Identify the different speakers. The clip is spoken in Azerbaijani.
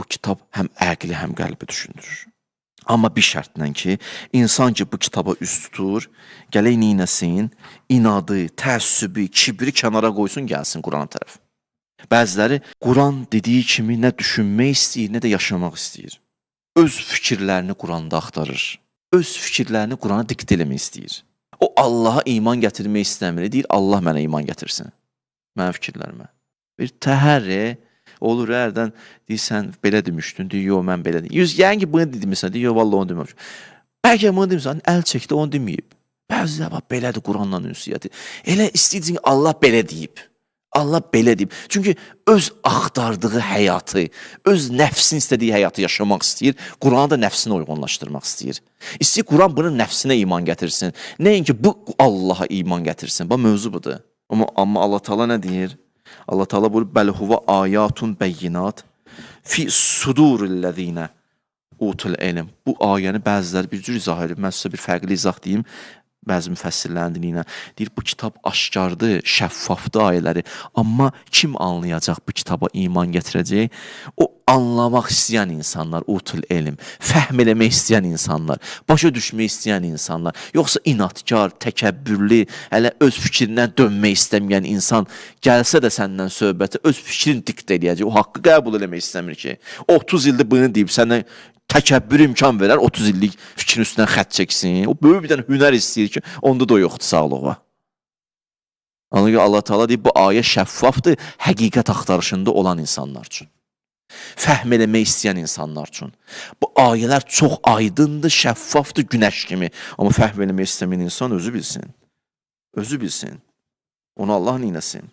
Speaker 1: bu kitab həm əqli, həm qəlbi düşündürür. Amma bir şərtlə ki, insan ki bu kitaba üst tutur, gələk neynəsin, inadı, təəssübü, kibri kənara qoysun, gəlsin Qurana tərəf. Bəziləri Quran dediyi kimi nə düşünmək istəyir, nə də yaşamaq istəyir. Öz fikirlərini Quranda axtarır. Öz fikirlərini Qurana dikt eləmək istəyir. O Allaha iman gətirmək istəmir, deyir Allah mənə iman gətirsin. Mənim fikirlərimə. Bir təhərri olur, hərdən deyirsən, belə demişdin, deyir, yox, mən belə deyim. Yəni ki, bunu demişsən, deyir, yox, vallahi onu deməmişim. Bəlkə bunu demişsən, əl çəkdi, onu deməyib. Bəzi bax, belədir Quranla ünsiyyəti. Elə istəyəcək ki, Allah belə deyib. Allah belə deyib. Çünki öz axtardığı həyatı, öz nəfsin istədiyi həyatı yaşamaq istəyir, Quranı da nəfsinə uyğunlaşdırmaq istəyir. İstəyir Quran bunun nəfsinə iman gətirsin. Nəinki bu Allaha iman gətirsin. Bu mövzu budur. Amma Allah Teala nə deyir? Allah Teala buyurur, bəl huva ayatun bəyyinat fi sudurillezine utul ilm. Bu ayəni bəziləri bir cür izah edir. Mən sizə bir fərqli izah deyim. Bəzi müfəssirlərin dili ilə deyir, bu kitab aşkardır, şəffafdır ayələri. Amma kim anlayacaq bu kitaba iman gətirəcək? O anlamaq istəyən insanlar, utul elm, fəhm eləmək istəyən insanlar, başa düşmək istəyən insanlar, yoxsa inadkar, təkəbbürlü, hələ öz fikrindən dönmək istəməyən insan gəlsə də səndən söhbəti, öz fikrini dikt eləyəcək, o haqqı qəbul eləmək istəmir ki. 30 ildir bunu deyib, səndən təkəbbür imkan verər, 30 illik fikrin üstündən xət çəksin. O böyük bir dənə hünər istəyir ki, onda da o yoxdur sağlığa. Ona görə Allah Teala deyir, bu ayə şəffafdır, həqiqət axtarışında olan insanlar üçün. Fəhm eləmək istəyən insanlar üçün. Bu ayələr çox aydındır, şəffafdır, günəş kimi. Amma fəhm eləmək istəməyən insan özü bilsin. Özü bilsin. Onu Allah neynəsin?